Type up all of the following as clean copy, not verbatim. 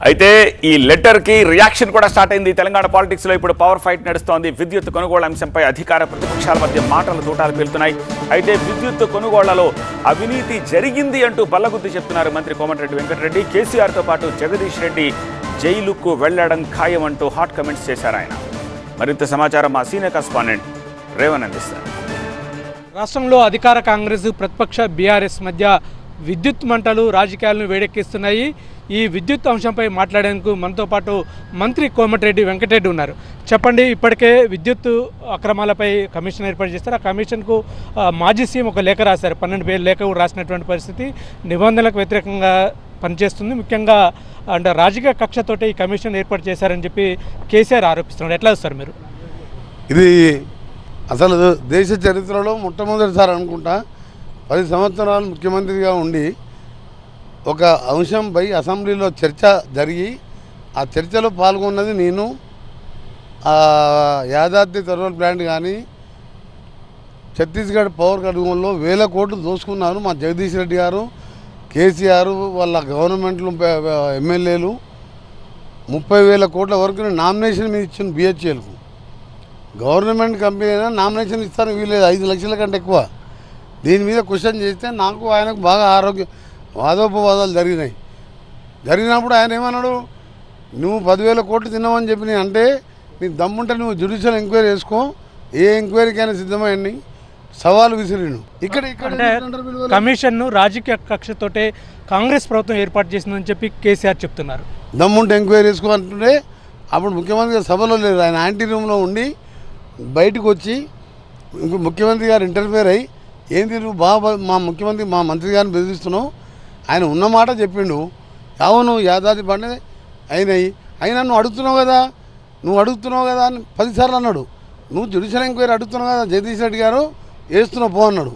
అయితే ఈ లెటర్ కి రియాక్షన్ కూడా స్టార్ట్ అయింది. తెలంగాణ పాలిటిక్స్ లో ఇప్పుడు పవర్ ఫైట్ నడుస్తోంది. విద్యుత్ కొనుగోళ్ల అంశంపై అధికార ప్రతిపక్షాల మధ్య మాటల తూటాలు పేలుతున్నాయి. అయితే విద్యుత్ కొనుగోళ్లలో అవినీతి జరిగింది అంటూ బల్లగుద్ది చెప్తున్నారు మంత్రి కోమటిరెడ్డి వెంకటరెడ్డి. కేసీఆర్తో పాటు జగదీష్ రెడ్డి జైలుకు వెళ్లడం ఖాయం అంటూ హాట్ కమెంట్స్ చేశారు ఆయన. మరింత సమాచారం మా సీనియర్ కరెస్పాండెంట్ రేవన్ అందిస్తారు. రాష్ట్రంలో అధికార కాంగ్రెస్ ప్రతిపక్ష బీఆర్ఎస్ మధ్య విద్యుత్ మంటలు రాజకీయాలను వేడెక్కిస్తున్నాయి. ఈ విద్యుత్ అంశంపై మాట్లాడేందుకు మనతో పాటు మంత్రి కోమటిరెడ్డి వెంకటరెడ్డి ఉన్నారు. చెప్పండి, ఇప్పటికే విద్యుత్ అక్రమాలపై కమిషన్ ఏర్పాటు చేస్తారు. ఆ కమిషన్కు మాజీ సీఎం ఒక లేఖ రాశారు. 12 పేజీల లేఖ కూడా రాసినటువంటి పరిస్థితి. నిబంధనలకు వ్యతిరేకంగా పనిచేస్తుంది. ముఖ్యంగా అంటే రాజకీయ కక్షతోటి ఈ కమిషన్ ఏర్పాటు చేశారని చెప్పి కేసీఆర్ ఆరోపిస్తున్నారు. ఎట్లా చూస్తారు మీరు? ఇది అసలు దేశ చరిత్రలో మొట్టమొదటిసారి అనుకుంటా 10 సంవత్సరాలు ముఖ్యమంత్రిగా ఉండి ఒక అంశంపై అసెంబ్లీలో చర్చ జరిగి ఆ చర్చలో పాల్గొన్నది నేను. యాదాద్రి థర్మల్ ప్లాంట్ కానీ ఛత్తీస్గఢ్ పవర్ కడుగులో 1000 కోట్లు దోసుకున్నారు మా జగదీష్ రెడ్డి గారు, కేసీఆర్, వాళ్ళ గవర్నమెంట్లు ఎమ్మెల్యేలు. 30,000 కోట్ల వరకు నామినేషన్ మీద ఇచ్చిన బిహెచ్ఎల్కు. గవర్నమెంట్ కంపెనీ అయినా నామినేషన్ ఇస్తాను వీలేదు, 5 లక్షల కంటే ఎక్కువ. దీని మీద క్వశ్చన్ చేస్తే నాకు ఆయనకు బాగా వాదోపవాదాలు జరిగినప్పుడు ఆయన ఏమన్నాడు, నువ్వు 10,000 కోట్లు తిన్నావని చెప్పి నేను అంటే నీకు దమ్ముంటే నువ్వు జ్యుడిషియల్ ఎంక్వైరీ చేసుకో, ఏ ఎంక్వైరీకైనా సిద్ధమైంది సవాలు విసిరిను. ఇక్కడ కమిషన్ను రాజకీయ కక్షతోటే కాంగ్రెస్ ప్రభుత్వం ఏర్పాటు చేసిందని చెప్పి కేసీఆర్ చెప్తున్నారు. దమ్ముంటే ఎంక్వైరీ చేసుకో అంటుంటే అప్పుడు ముఖ్యమంత్రి గారు సభలో లేరు, ఆయన యాంటీ రూమ్లో ఉండి బయటకు వచ్చి ముఖ్యమంత్రి గారు ఇంటర్ఫేర్ అయ్యి ఏంటి నువ్వు బాగా మా మంత్రి గారిని బెదిరిస్తున్నావు, ఆయన ఉన్నమాట చెప్పిండు. అవును యాదాద్రి బండి అయినాయి, అయినా నువ్వు అడుగుతున్నావు కదా అని 10 సార్లు అన్నాడు. నువ్వు జ్యుడిషియల్ ఎంక్వైరీ అడుగుతున్నావు కదా జగదీష్ రెడ్డి గారు, వేస్తున్నావు పో అన్నాడు.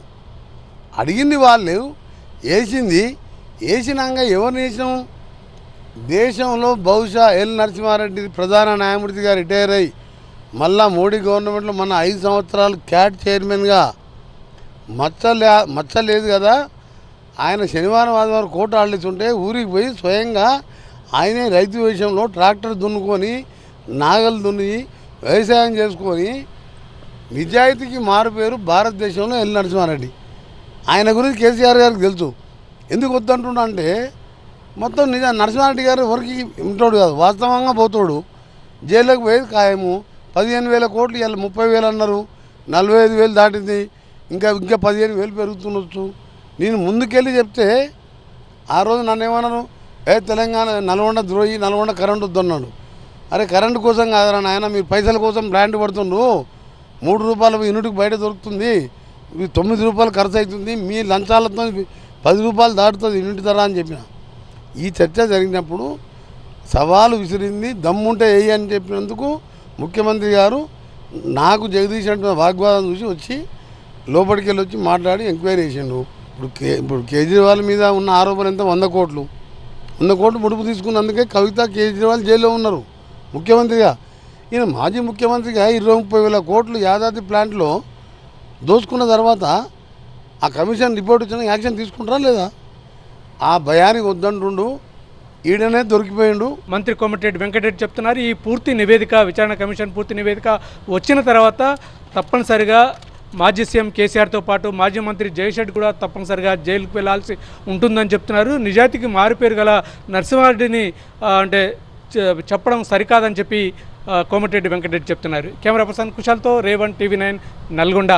అడిగింది వాళ్ళు, వేసినాక ఎవరిని వేసినాము? దేశంలో బహుశా ఎల్ నరసింహారెడ్డి ప్రధాన న్యాయమూర్తిగా రిటైర్ అయ్యి మళ్ళా మోడీ గవర్నమెంట్లో మన 5 సంవత్సరాలు క్యాట్ చైర్మన్గా మచ్చ లేదు కదా. ఆయన శనివారం ఆదివారం కోర్టు ఆడలేస్తుంటే ఊరికి పోయి స్వయంగా ఆయనే రైతు విషయంలో ట్రాక్టర్ దున్నుకొని నాగలు దున్ని వ్యవసాయం చేసుకొని నిజాయితీకి మారుపేరు భారతదేశంలో ఎల్ నరసింహారెడ్డి. ఆయన గురించి కేసీఆర్ గారికి తెలుసు. ఎందుకు వద్దంటున్నా అంటే మొత్తం నరసింహారెడ్డి గారు ఎవరికి ఇంటోడు కాదు, వాస్తవంగా పోతాడు. జైల్లోకి పోయేది ఖాయము. 15,000 కోట్లు ఇలా 30,000 అన్నారు, 45,000 దాటింది, ఇంకా 15,000 పెరుగుతుండొచ్చు. నేను ముందుకెళ్ళి చెప్తే ఆ రోజు నన్ను ఏమన్నాను, తెలంగాణ నల్గొండ ద్రోహి, నల్గొండ కరెంటు వద్దన్నాడు. అరే కరెంటు కోసం కాదరా నాయన, మీరు పైసల కోసం బ్రాండ్ పడుతుండ్రు. 3 రూపాయలు యూనిట్కి బయట దొరుకుతుంది, 9 రూపాయలు ఖర్చు అవుతుంది, మీ లంచాలతో 10 రూపాయలు దాటుతుంది యూనిట్ ధర అని చెప్పిన. ఈ చర్చ జరిగినప్పుడు సవాలు విసిరింది. దమ్ముంటే వేయి అని చెప్పినందుకు ముఖ్యమంత్రి గారు నాకు జగదీష్ అంటే వాగ్వాదం చూసి వచ్చి లోపలికి వెళ్ళి వచ్చి మాట్లాడి ఎంక్వైరీ చేసిండు. ఇప్పుడు కేజ్రీవాల్ మీద ఉన్న ఆరోపణ ఎంత? 100 కోట్లు ముడుపు తీసుకున్నందుకే కవిత కేజ్రీవాల్ జైల్లో ఉన్నారు ముఖ్యమంత్రిగా. ఈయన మాజీ ముఖ్యమంత్రిగా 20-30 కోట్లు యాదాద్రి ప్లాంట్లో దోచుకున్న తర్వాత ఆ కమిషన్ రిపోర్ట్ ఇచ్చిన యాక్షన్ తీసుకుంటారా లేదా? ఆ భయానికి వద్దంటుండు, ఈడనే దొరికిపోయిండు. మంత్రి కోమటిరెడ్డి వెంకటరెడ్డి చెప్తున్నారు, ఈ పూర్తి నివేదిక, విచారణ కమిషన్ పూర్తి నివేదిక వచ్చిన తర్వాత తప్పనిసరిగా మాజీ సీఎం కేసీఆర్తో పాటు మాజీ మంత్రి జగదీష్ రెడ్డి కూడా తప్పనిసరిగా జైలుకు వెళ్లాల్సి ఉంటుందని చెప్తున్నారు. నిజాయితీకి మారుపేరు గల నరసింహారెడ్డిని అంటే చెప్పడం సరికాదని చెప్పి కోమటిరెడ్డి వెంకటరెడ్డి చెప్తున్నారు. Camera person కుశాల్తో Revan, TV9 Nalgonda.